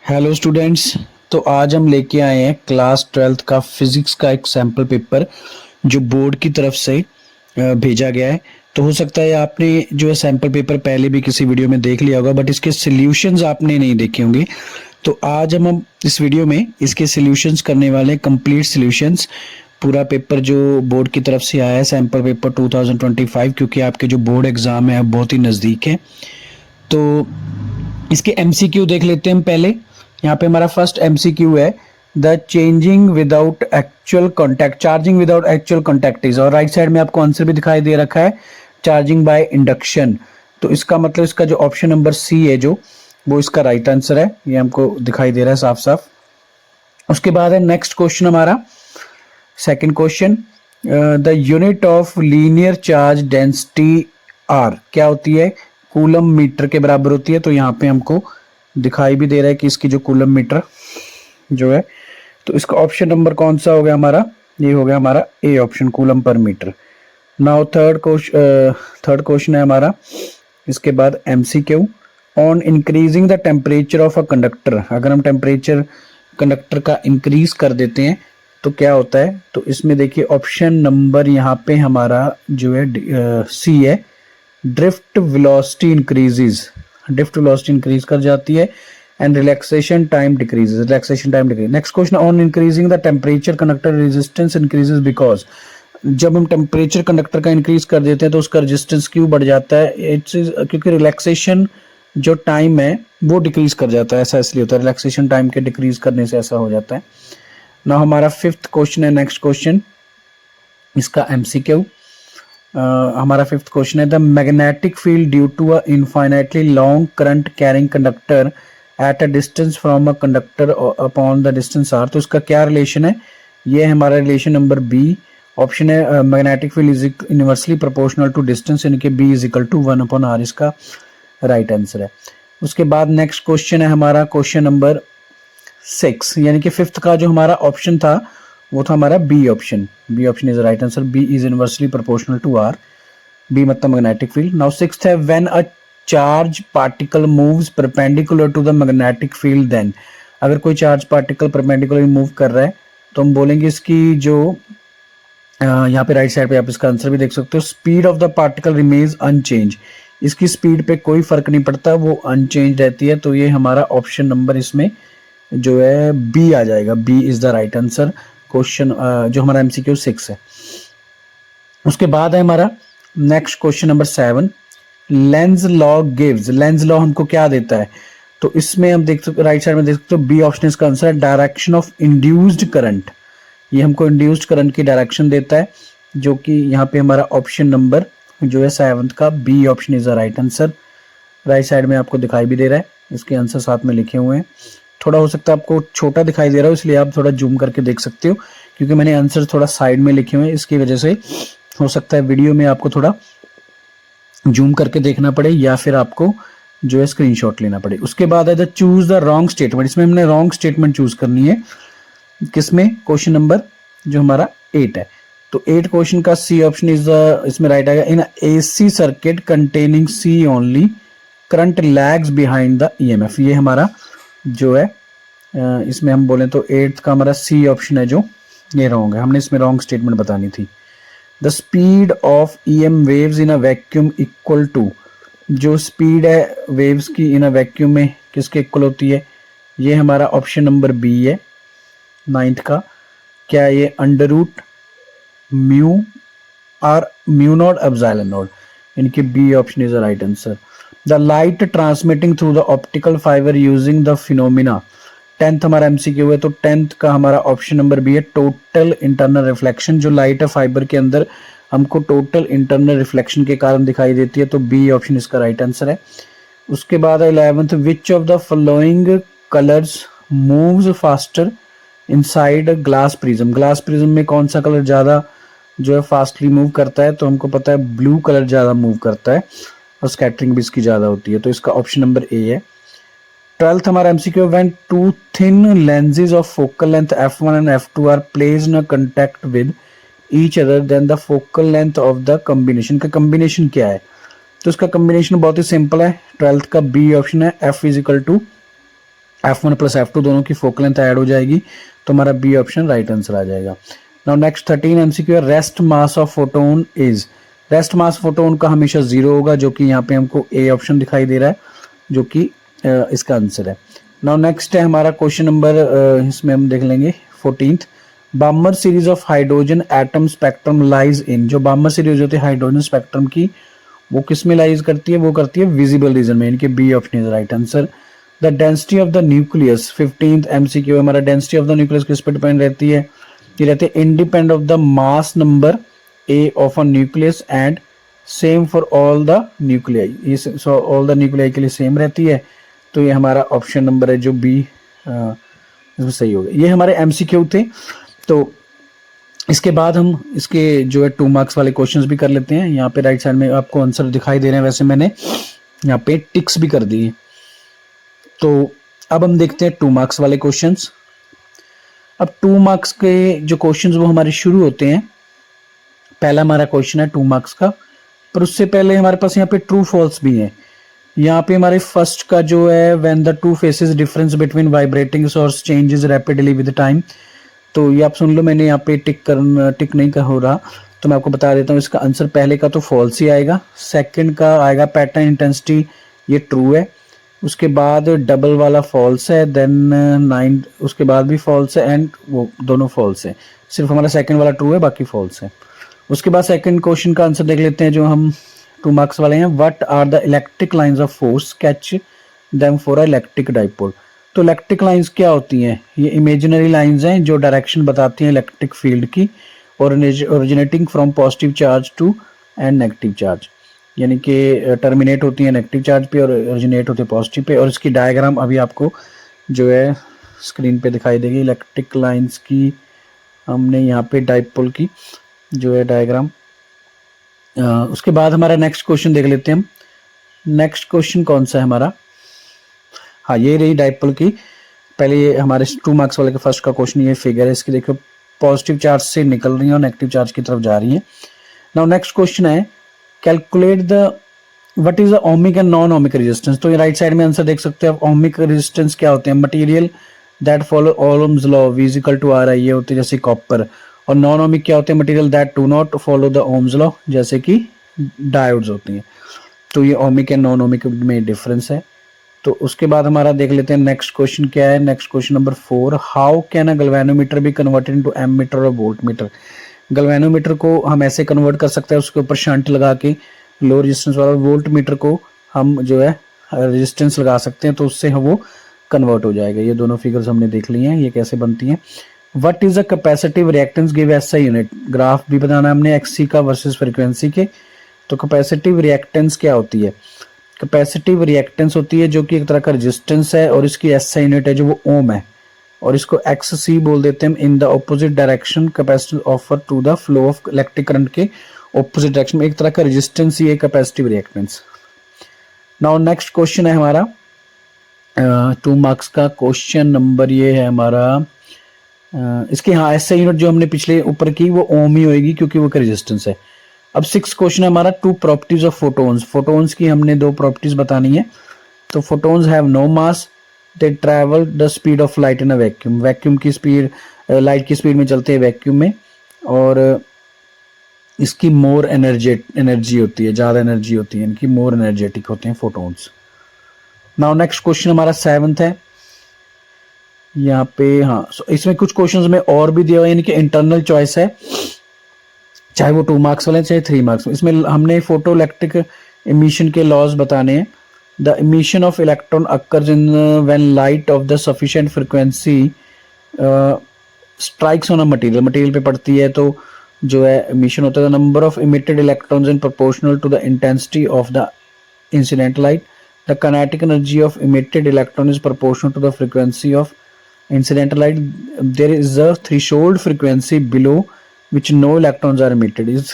Hello students. तो आज हम लेके आए हैं क्लास 12th का फिजिक्स का एक सैम्पल पेपर जो बोर्ड की तरफ से भेजा गया है। तो हो सकता है आपने जो है सैम्पल पेपर पहले भी किसी वीडियो में देख लिया होगा, बट इसके सॉल्यूशंस आपने नहीं देखे होंगे। तो आज हम इस वीडियो में इसके सॉल्यूशंस करने वाले हैं, कंप्लीट सॉल्यूशंस। पूरा पेपर जो बोर्ड की तरफ से आया है सैम्पल पेपर 2025, क्योंकि आपके जो बोर्ड एग्जाम है बहुत ही नज़दीक है। तो इसके एमसीक्यू देख लेते हैं हम पहले। यहाँ पे हमारा फर्स्ट एमसीक्यू है, the changing without actual contact, charging without actual contact is, और राइट साइड में आपको आंसर भी दिखाई दे रखा है, चार्जिंग बाय इंडक्शन। तो इसका मतलब इसका जो ऑप्शन नंबर सी है जो वो इसका राइट आंसर है, ये हमको दिखाई दे रहा है साफ साफ। उसके बाद है नेक्स्ट क्वेश्चन हमारा second question, the unit of linear charge density are क्या होती है, कूलम मीटर के बराबर होती है। तो यहाँ पे हमको दिखाई भी दे रहा है कि इसकी जो कूलम मीटर जो है, तो इसका ऑप्शन नंबर कौन सा हो गया हमारा, ये हो गया हमारा A option, coulomb per metre. Now third question है हमारा इसके बाद MCQ, on increasing the temperature of a conductor, अगर हम टेम्परेचर कंडक्टर का इंक्रीज कर देते हैं तो क्या होता है। तो इसमें देखिए ऑप्शन नंबर यहाँ पे हमारा जो है सी है, drift velocity increases, drift velocity increase कर जाती है and relaxation time decreases, relaxation time decrease. Next question, on increasing the temperature conductor resistance increases because, जब हम टेम्परेचर कंडक्टर का इंक्रीज कर देते हैं तो उसका रेजिस्टेंस क्यों बढ़ जाता है, इट्स क्योंकि रिलैक्सेशन जो टाइम है वो डिक्रीज कर जाता है, ऐसा इसलिए होता है, रिलैक्सेशन टाइम के डिक्रीज करने से ऐसा हो जाता है ना। हमारा फिफ्थ क्वेश्चन है नेक्स्ट क्वेश्चन, इसका एमसीक्यू हमारा फिफ्थ क्वेश्चन है, the magnetic field due to a infinitely long current carrying conductor at a distance from a conductor upon the distance R. तो इसका क्या रिलेशन है, ये है हमारा रिलेशन नंबर बी ऑप्शन है, magnetic field is inversely proportional to distance, यानी कि B is equal to 1 upon R, इसका राइट आंसर है। उसके बाद नेक्स्ट क्वेश्चन है हमारा क्वेश्चन नंबर 6, यानी कि फिफ्थ का जो हमारा ऑप्शन था वो था हमारा B option, B option is right answer, B is inversely proportional to R, B मतलब मैग्नेटिक फील्ड। नाउ सिक्स्थ है, when a charge particle moves perpendicular to the magnetic field then, अगर कोई चार्ज पार्टिकल परपेंडिकुलर मूव कर रहा है तो हम बोलेंगे इसकी जो यहाँ पे राइट साइड पे आप इसका आंसर भी देख सकते हो, speed of the particle remains unchange, इसकी स्पीड पे कोई फर्क नहीं पड़ता, वो अनचेंज रहती है। तो ये हमारा ऑप्शन नंबर इसमें जो है बी आ जाएगा, B is the right answer, question जो हमारा एमसीक्यू 6 है। उसके बाद है हमारा next question number 7, Lenz law gives, Lenz law हमको क्या देता है। तो इसमें हम देख सकते राइट साइड में देख सकते हो बी ऑप्शन इसका आंसर है, डायरेक्शन ऑफ इंड्यूस्ड करंट, ये हमको इंड्यूस्ड करंट की डायरेक्शन देता है, जो कि यहाँ पे हमारा ऑप्शन नंबर जो है 7th का B option is the right answer. Right side में आपको दिखाई भी दे रहा है, इसके आंसर साथ में लिखे हुए हैं। थोड़ा हो सकता है आपको छोटा दिखाई दे रहा हो, इसलिए आप थोड़ा जूम करके देख सकते हो, क्योंकि मैंने आंसर थोड़ा साइड में लिखे हुए हैं, इसकी वजह से हो सकता है वीडियो में आपको थोड़ा जूम करके देखना पड़े या फिर आपको जो है स्क्रीनशॉट लेना पड़े। उसके बाद है the choose the wrong statement, इसमें हमने रॉन्ग स्टेटमेंट चूज करनी है, किसमें, क्वेश्चन नंबर जो हमारा 8 है। तो 8 क्वेश्चन का सी ऑप्शन इज इसमें राइट आएगा, in AC circuit containing C only current lags behind the EMF, ये हमारा जो है इसमें हम बोलें तो 8th का हमारा सी ऑप्शन है जो ये रॉन्ग है, हमने इसमें रॉन्ग स्टेटमेंट बतानी थी। The speed of EM waves in a vacuum equal to, जो स्पीड है वेव्स की इन अ वैक्यूम में किसके इक्वल होती है, ये हमारा ऑप्शन नंबर बी है 9th का, क्या ये अंडर रूट म्यू और म्यू नॉट एप्सिलॉन नॉट, इनके B option is the right answer. The light transmitting through the optical fibre using the phenomena, 10th हमारा एमसीक्यू है, तो 10th का हमारा ऑप्शन नंबर बी है, टोटल इंटरनल रिफ्लेक्शन, जो light है फाइबर के अंदर हमको टोटल इंटरनल रिफ्लेक्शन के कारण दिखाई देती है, तो बी ऑप्शन इसका राइट आंसर है। उसके बाद 11th, which of the following colours moves faster inside glass prism, glass prism में कौन सा कलर ज्यादा जो है फास्टली मूव करता है, तो हमको पता है ब्लू कलर ज्यादा मूव करता है और स्कैटरिंग भी इसकी ज्यादा होती है, तो इसका ऑप्शन नंबर ए है। 12th हमारा MCQ, when two thin lenses of focal length f1 and f2 are placed in contact with each other then the focal length of the combination, का कॉम्बिनेशन क्या है। तो इसका कॉम्बिनेशन बहुत ही simple है, 12th का बी ऑप्शन है, f is equal to F1 plus F2 दोनों की फोकल लेंथ ऐड हो जाएगी, तो हमारा बी ऑप्शन राइट आंसर आ जाएगा। नाउ नेक्स्ट 13 एमसीक्यू है, rest mass of photon is. Rest mass photon का हमेशा 0 होगा, जो कि यहाँ पे हमको ए ऑप्शन दिखाई दे रहा है, जो कि इसका आंसर है। नाउ नेक्स्ट है हमारा क्वेश्चन नंबर, इसमें हम देख लेंगे 14th, बामर series of hydrogen atom spectrum lies in. जो बामर सीरीज होती है हाइड्रोजन स्पेक्ट्रम की, वो किस में लाइज करती है, वो करती है विजिबल रीजन में, इनके B option is right answer. The density of the nucleus, 15th MCQ, हमारा डेंसिटी ऑफ द न्यूक्लियस किस पे डिपेंड रहती है, ये रहती है independent of the mass number A of a nucleus and same for all the nuclei, ये all the nuclei के लिए सेम रहती है, तो ये हमारा ऑप्शन नंबर है जो बी इसमें सही होगा। ये हमारे एमसीक्यू थे। तो इसके बाद हम इसके जो है 2 मार्क्स वाले क्वेश्चंस भी कर लेते हैं। यहाँ पे राइट साइड में आपको आंसर दिखाई दे रहे हैं, वैसे मैंने यहाँ पे टिक्स भी कर दिए। तो अब हम देखते हैं 2 मार्क्स वाले क्वेश्चंस। अब 2 मार्क्स के जो क्वेश्चंस वो हमारे शुरू होते हैं। पहला हमारा क्वेश्चन है 2 मार्क्स का, पर उससे पहले हमारे पास यहाँ पे ट्रू फॉल्स भी है। यहाँ पे हमारे फर्स्ट का जो है, when the two faces difference between vibrating source changes rapidly with time, तो ये आप सुन लो, मैंने यहाँ पे टिक नहीं हो रहा, तो मैं आपको बता देता हूँ इसका आंसर। पहले का तो फॉल्स ही आएगा, सेकंड का आएगा पैटर्न इंटेंसिटी, ये ट्रू है, उसके बाद डबल वाला फॉल्स है, देन 9 उसके बाद भी फॉल्स है, एंड वो दोनों फॉल्स है, सिर्फ हमारा सेकंड वाला ट्रू है, बाकी फॉल्स है। उसके बाद सेकंड क्वेश्चन का आंसर देख लेते हैं जो हम 2 मार्क्स वाले हैं। What are the electric lines of force catch them for electric dipole. तो इलेक्ट्रिक लाइंस क्या होती हैं, ये इमेजिनरी लाइंस हैं जो डायरेक्शन बताती हैं इलेक्ट्रिक फील्ड की, और originating from positive charge to and negative charge, यानी कि टर्मिनेट होती है नेगेटिव चार्ज पे और ओरिजिनेट होते हैं पॉजिटिव पे। और इसकी डायग्राम अभी आपको जो है स्क्रीन पे दिखाई देगी इलेक्ट्रिक लाइंस की, हमने यहाँ पे डाइपोल की जो है डायग्राम। उसके बाद हमारा नेक्स्ट क्वेश्चन देख लेते हैं हम। नेक्स्ट क्वेश्चन कौन सा है हमारा, हाँ ये रही डाइपोल की। पहले ये हमारे 2 मार्क्स वाले के फर्स्ट का क्वेश्चन, ये फिगर है इसकी, देखो पॉजिटिव चार्ज से निकल रही है और नेगेटिव चार्ज की तरफ जा रही है। नाउ नेक्स्ट क्वेश्चन है, calculate the what is the ohmic and non ohmic resistance. तो ये राइट साइड में आंसर देख सकते हैं। ओमिक रेजिस्टेंस क्या होते हैं, material that follow Ohm's law V equal to R, ये होते हैं जैसे कॉपर। और नॉन ओमिक क्या होते हैं, material that do not follow the Ohm's law, जैसे कि डायोड्स होती हैं। तो ये ओमिक एंड नॉन ओमिक में डिफरेंस है। तो उसके बाद हमारा देख लेते हैं नेक्स्ट क्वेश्चन क्या है। Next question number 4, how can a galvanometer be converted into ammeter और वोल्टमीटर। गैल्वेनोमीटर को हम ऐसे कन्वर्ट कर सकते हैं, उसके ऊपर शंट लगा के लो रेजिस्टेंस वाला, वोल्ट मीटर को हम जो है रेजिस्टेंस लगा सकते हैं, तो उससे वो कन्वर्ट हो जाएगा। ये दोनों फिगर्स हमने देख ली हैं, ये कैसे बनती हैं। What is a capacitive reactance give SI unit, graph भी बताना हमने एक्ससी का वर्सेस फ्रीक्वेंसी के। तो कैपेसिटिव रिएक्टेंस क्या होती है, कैपेसिटिव रिएक्टेंस होती है जो कि एक तरह का रेजिस्टेंस है, और इसकी एसआई यूनिट है जो वो ओम है, और इसको एक्ससी बोल देते हैं हम। In the opposite direction capacitance offer to the flow of electric current के ऑपोजिट डायरेक्शन में, एक तरह का रेजिस्टेंस ही है capacitive reactance. Now next question है हमारा 2 मार्क्स का क्वेश्चन नंबर, ये है हमारा इसके हाँ एसआई यूनिट जो हमने पिछले ऊपर की वो ओम ही होगी क्योंकि वो का रेजिस्टेंस है। अब 6 क्वेश्चन है हमारा, 2 प्रॉपर्टीज ऑफ फोटोन्स। फोटोन्स की हमने 2 प्रॉपर्टीज बतानी है। तो photons have no mass, they travel the speed of light in a vacuum. Vacuum की स्पीड, लाइट की स्पीड में चलते हैं वैक्यूम में, और इसकी मोर एनर्जी होती है, ज़्यादा एनर्जी होती है इनकी, मोर एनर्जेटिक होते हैं फोटोन्स। नाउ नेक्स्ट क्वेश्चन हमारा 7th है यहाँ पे। हाँ इसमें कुछ क्वेश्चंस में और भी दिया हुआ है, यानी कि इंटरनल चॉइस है, चाहे वो 2 मार्क्स वाले चाहे 3 मार्क्स। इसमें हमने फोटो इलेक्ट्रिक इमिशन के लॉज बताने हैं। The emission of electron occurs in when light of the sufficient frequency strikes on a material, material पे पड़ती है तो जो है इमिशन होता है। The number of emitted electrons in proportional to the intensity of the incident light. The kinetic energy of emitted electron is proportional to the frequency of incidental light. There is a threshold frequency below which no electrons are emitted. इस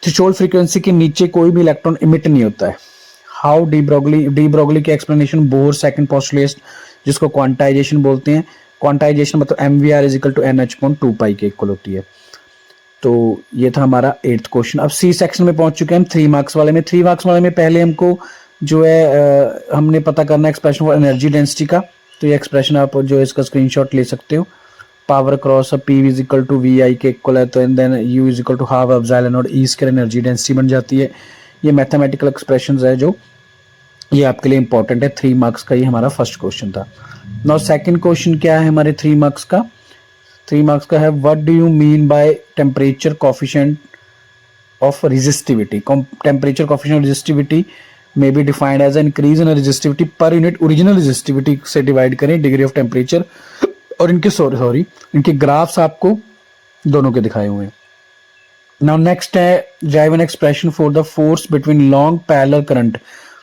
threshold frequency के नीचे कोई भी electron emit नहीं होता है। How de Broglie की explanation, bore second postulate जिसको क्वांटाइजेशन बोलते हैं। क्वांटाइजेशन मतलब MVR is equal to NH/2π के इक्वल होती है। तो ये था हमारा 8th क्वेश्चन। अब सी सेक्शन में पहुंच चुके हैं हम 3 मार्क्स वाले में। 3 मार्क्स वाले में पहले हमको जो है हमने पता करना एक्सप्रेशन फॉर एनर्जी डेंसिटी का। तो ये एक्सप्रेशन आप जो है इसका स्क्रीनशॉट ले सकते हो। Power cross P is equal to V I के इक्वल है, तो and then U is equal to half epsilon naught E square energy density बन जाती है। ये मैथमेटिकल एक्सप्रेशंस है जो ये आपके लिए इंपॉर्टेंट है। 3 मार्क्स का ये हमारा फर्स्ट क्वेश्चन था। नाउ सेकंड क्वेश्चन क्या है हमारे 3 मार्क्स का? 3 मार्क्स का है what do you mean by temperature coefficient of resistivity. Temperature coefficient of resistivity may be defined as an increase in resistivity per unit original resistivity से divide करें degree of temperature. और इनके sorry इनके graphs आपको दोनों के दिखाए हुए हैं। नाउ नेक्स्ट है drive an expression for the force between long parallel current.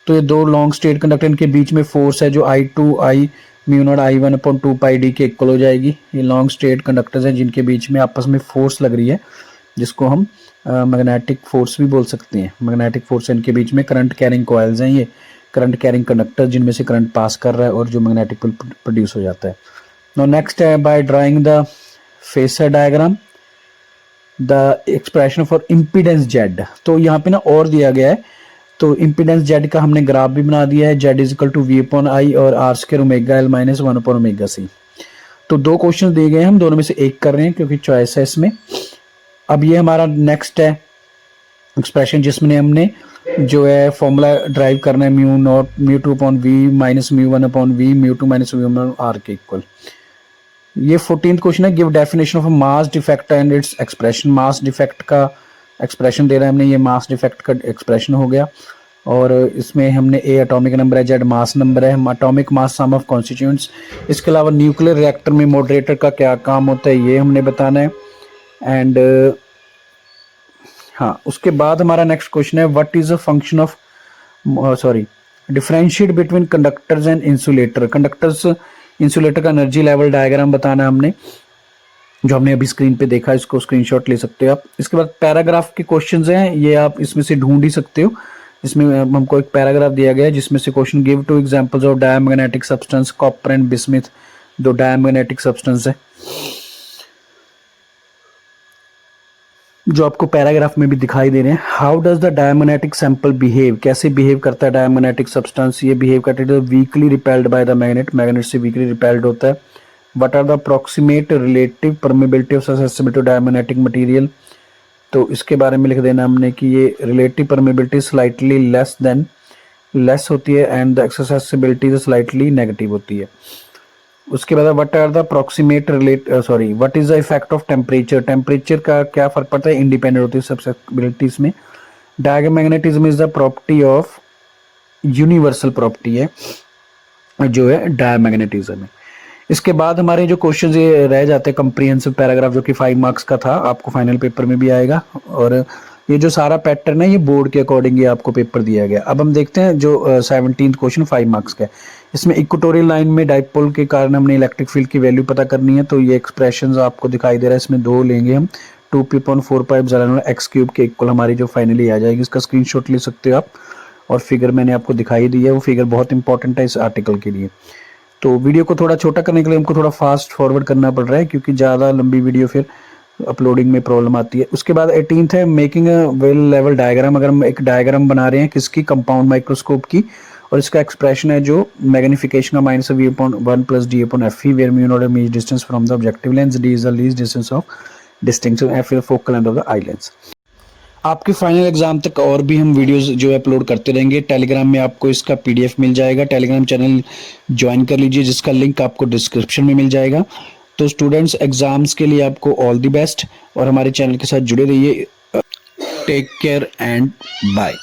तो ये दो लॉन्ग स्ट्रेट कंडक्टर इनके बीच में फोर्स है जो I2 I mu naught I1 upon 2 pi D के इक्वल हो जाएगी। ये लॉन्ग स्ट्रेट कंडक्टर्स हैं जिनके बीच में आपस में फोर्स लग रही है, जिसको हम मैग्नेटिक फोर्स भी बोल सकते हैं। मैग्नेटिक फोर्स इनके बीच में करंट कैरिंग कॉइल्स हैं, ये करंट कैरिंग कंडक्टर जिनमें से करंट पास कर रहा है और जो मैग्नेटिक प्रोड्यूस हो जाता है। नाउ नेक्स्ट है by drawing the phasor diagram the expression for impedance Z. तो यहाँ पे ना और दिया गया है, तो इम्पीडेंस जेड का हमने ग्राफ भी बना दिया है। Z is equal to V upon I और R square omega L minus 1 upon omega C. तो 2 क्वेश्चन दिए गए हैं, हम दोनों में से एक कर रहे हैं क्योंकि चॉइस है इसमें। अब ये हमारा नेक्स्ट है एक्सप्रेशन जिसमें हमने जो है फॉर्मूला ड्राइव करना है mu not mu 2 upon v minus mu 1 upon v mu 2 minus v upon R के इक्वल। ये 14th क्वेश्चन है give definition of mass defect and its expression. Mass defect का एक्सप्रेशन दे रहा है हमने, ये मास डिफेक्ट का एक्सप्रेशन हो गया। और इसमें हमने ए एटॉमिक नंबर है, जेड मास नंबर है, atomic mass sum of constituents. इसके अलावा न्यूक्लियर रिएक्टर में मॉडरेटर का क्या काम होता है ये हमने बताना है। एंड हाँ, उसके बाद हमारा नेक्स्ट क्वेश्चन है what is a function of differentiate between conductors and insulator. Conductors insulator का एनर्जी लेवल डायग्राम बताना है हमने, जो हमने अभी स्क्रीन पे देखा, इसको स्क्रीनशॉट ले सकते हो आप। इसके बाद पैराग्राफ के क्वेश्चंस हैं, ये आप इसमें से ढूंढ ही सकते हो। इसमें हमको एक पैराग्राफ दिया गया है जिसमें से question give 2 examples of diamagnetic substance copper and bismuth. 2 diamagnetic substance है जो आपको पैराग्राफ में भी दिखाई दे रहे हैं। How does the diamagnetic sample behave, कैसे बिहेव करता है डायमैग्नेटिक सब्सटेंस। ये बिहेव करता है weakly repelled by the magnet, magnet से वीकली रिपेल्ड होता है। What are the approximate relative permeability of susceptibility to diamagnetic material. तो इसके बारे में लिख देना हमने कि ये रिलेटिव परमेबिलिटी स्लाइटली लेस होती है and the susceptibility slightly negative होती है। उसके बाद what are the approximate what is the effect of temperature. Temperature का क्या फर्क पड़ता है, इंडिपेंडेंट होती है ससेसिबिलिटीज में। Diamagnetism is the property of universal property है जो है डायमैग्नेटिज्म है। इसके बाद हमारे जो क्वेश्चन ये रह जाते हैं कंप्रीहेंसिव पैराग्राफ, जो कि 5 मार्क्स का था, आपको फाइनल पेपर में भी आएगा। और ये जो सारा पैटर्न है ये बोर्ड के अकॉर्डिंग ये आपको पेपर दिया गया। अब हम देखते हैं जो 17th क्वेश्चन 5 मार्क्स का है। इसमें इक्वेटोरियल लाइन में डाइपोल के कारण हमने इलेक्ट्रिक फील्ड की वैल्यू पता करनी है। तो ये एक्सप्रेशंस आपको दिखाई दे रहा है, इसमें 2 लेंगे हम। 2p/4 एप्सिलॉन x क्यूब के इक्वल हमारी जो फाइनली आ जाएगी। इसका स्क्रीनशॉट ले सकते हो आप। और फिगर मैंने आपको दिखाई दी है, वो फिगर बहुत इंपॉर्टेंट है इस आर्टिकल के लिए। तो वीडियो को थोड़ा छोटा करने के लिए हमको थोड़ा फास्ट फॉरवर्ड करना पड़ रहा है क्योंकि ज़्यादा लंबी वीडियो फिर अपलोडिंग में प्रॉब्लम आती है। उसके बाद 18th है making a well level diagram. अगर हम एक डायग्राम बना रहे हैं किसकी, कंपाउंड माइक्रोस्कोप की, और इसका एक्सप्रेशन है जो मैग्निफिकेशन का -v/1 + d/f where mu not image distance from the objective lens, d is the least distance of distinction, f is focal length of the eye lens. आपके फाइनल एग्जाम तक और भी हम वीडियोस जो है अपलोड करते रहेंगे। टेलीग्राम में आपको इसका PDF मिल जाएगा। टेलीग्राम चैनल ज्वाइन कर लीजिए जिसका लिंक आपको डिस्क्रिप्शन में मिल जाएगा। तो स्टूडेंट्स, एग्जाम्स के लिए आपको ऑल द बेस्ट और हमारे चैनल के साथ जुड़े रहिए। Take care and bye.